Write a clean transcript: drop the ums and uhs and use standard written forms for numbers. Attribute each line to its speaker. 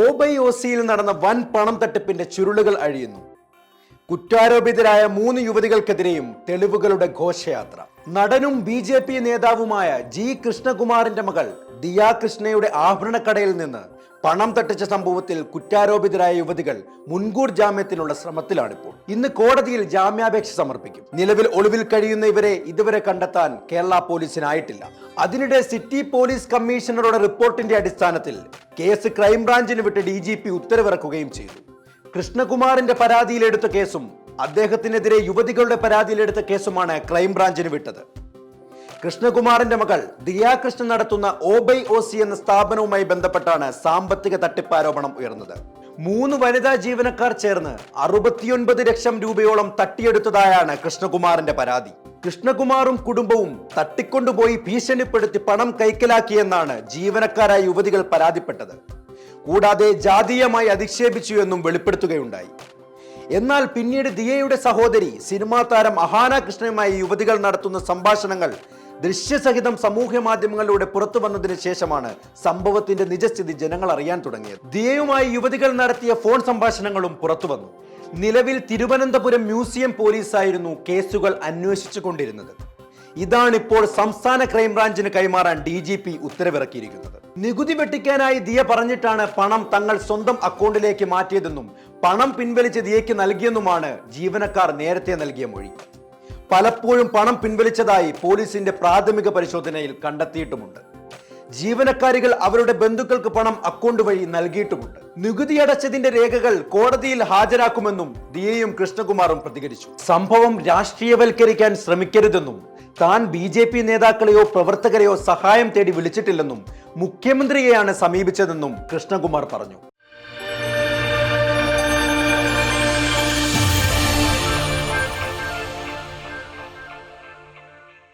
Speaker 1: OBOCയിൽ നടന്ന വൻ പണം തട്ടിപ്പിന്റെ ചുരുളുകൾ അഴിയുന്നു. കുറ്റാരോപിതരായ 3 യുവതികൾക്കെതിരെയും തെളിവുകളുടെ ഘോഷയാത്ര. നടനും BJP നേതാവുമായ G കൃഷ്ണകുമാറിന്റെ മകൾ ദിയ കൃഷ്ണയുടെ ആഭരണക്കടയിൽ നിന്ന് പണം തട്ടിച്ച സംഭവത്തിൽ കുറ്റാരോപിതരായ യുവതികൾ മുൻകൂർ ജാമ്യത്തിനുള്ള ശ്രമത്തിലാണിപ്പോൾ. ഇന്ന് കോടതിയിൽ ജാമ്യാപേക്ഷ സമർപ്പിക്കും. നിലവിൽ ഒളിവിൽ കഴിയുന്ന ഇവരെ ഇതുവരെ കണ്ടെത്താൻ കേരള പോലീസിനായിട്ടില്ല. അതിനിടെ സിറ്റി പോലീസ് കമ്മീഷണറുടെ റിപ്പോർട്ടിന്റെ അടിസ്ഥാനത്തിൽ കേസ് ക്രൈംബ്രാഞ്ചിന് വിട്ട് DGP ഉത്തരവിറക്കുകയും ചെയ്തു. കൃഷ്ണകുമാറിന്റെ പരാതിയിലെടുത്ത കേസും അദ്ദേഹത്തിനെതിരെ യുവതികളുടെ പരാതിയിലെടുത്ത കേസുമാണ് ക്രൈംബ്രാഞ്ചിന് വിട്ടത്. കൃഷ്ണകുമാറിന്റെ മകൾ ദിയ കൃഷ്ണ നടത്തുന്ന OBOC എന്ന സ്ഥാപനവുമായി ബന്ധപ്പെട്ടാണ് സാമ്പത്തിക തട്ടിപ്പാരോപണം ഉയർന്നത്. 3 വനിതാ ജീവനക്കാർ ചേർന്ന് 69 ലക്ഷം രൂപയോളം തട്ടിയെടുത്തതായാണ് കൃഷ്ണകുമാറിന്റെ പരാതി. കൃഷ്ണകുമാറും കുടുംബവും തട്ടിക്കൊണ്ടുപോയി ഭീഷണിപ്പെടുത്തി പണം കൈക്കലാക്കിയെന്നാണ് ജീവനക്കാരായ യുവതികൾ പരാതിപ്പെട്ടത്. കൂടാതെ ജാതീയമായി അധിക്ഷേപിച്ചു എന്നും വെളിപ്പെടുത്തുകയുണ്ടായി. എന്നാൽ പിന്നീട് ദിയയുടെ സഹോദരി സിനിമാ താരം അഹാന കൃഷ്ണയുമായി യുവതികൾ നടത്തുന്ന സംഭാഷണങ്ങൾ ദൃശ്യസഹിതം സമൂഹ മാധ്യമങ്ങളിലൂടെ പുറത്തു വന്നതിന് ശേഷമാണ് സംഭവത്തിന്റെ നിജസ്ഥിതി ജനങ്ങൾ അറിയാൻ തുടങ്ങിയത്. ദിയയുമായി യുവതികൾ നടത്തിയ ഫോൺ സംഭാഷണങ്ങളും പുറത്തു വന്നു. നിലവിൽ തിരുവനന്തപുരം മ്യൂസിയം പോലീസായിരുന്നു കേസുകൾ അന്വേഷിച്ചു കൊണ്ടിരുന്നത്. ഇതാണിപ്പോൾ സംസ്ഥാന ക്രൈംബ്രാഞ്ചിന് കൈമാറാൻ DGP ഉത്തരവിറക്കിയിരിക്കുന്നത്. നികുതി വെട്ടിക്കാനായി ദിയ പറഞ്ഞിട്ടാണ് പണം തങ്ങൾ സ്വന്തം അക്കൗണ്ടിലേക്ക് മാറ്റിയതെന്നും പണം പിൻവലിച്ച് ദിയയ്ക്ക് നൽകിയെന്നുമാണ് ജീവനക്കാർ നേരത്തെ നൽകിയ മൊഴി. പലപ്പോഴും പണം പിൻവലിച്ചതായി പോലീസിന്റെ പ്രാഥമിക പരിശോധനയിൽ കണ്ടെത്തിയിട്ടുമുണ്ട്. ജീവനക്കാരികൾ അവരുടെ ബന്ധുക്കൾക്ക് പണം അക്കൗണ്ട് വഴി നൽകിയിട്ടുമുണ്ട്. നികുതി അടച്ചതിന്റെ രേഖകൾ കോടതിയിൽ ഹാജരാക്കുമെന്നും ദിയയും കൃഷ്ണകുമാറും പ്രതികരിച്ചു. സംഭവം രാഷ്ട്രീയവൽക്കരിക്കാൻ ശ്രമിക്കരുതെന്നും താൻ BJP നേതാക്കളെയോ പ്രവർത്തകരെയോ സഹായം തേടി വിളിച്ചിട്ടില്ലെന്നും മുഖ്യമന്ത്രിയെയാണ് സമീപിച്ചതെന്നും കൃഷ്ണകുമാർ പറഞ്ഞു.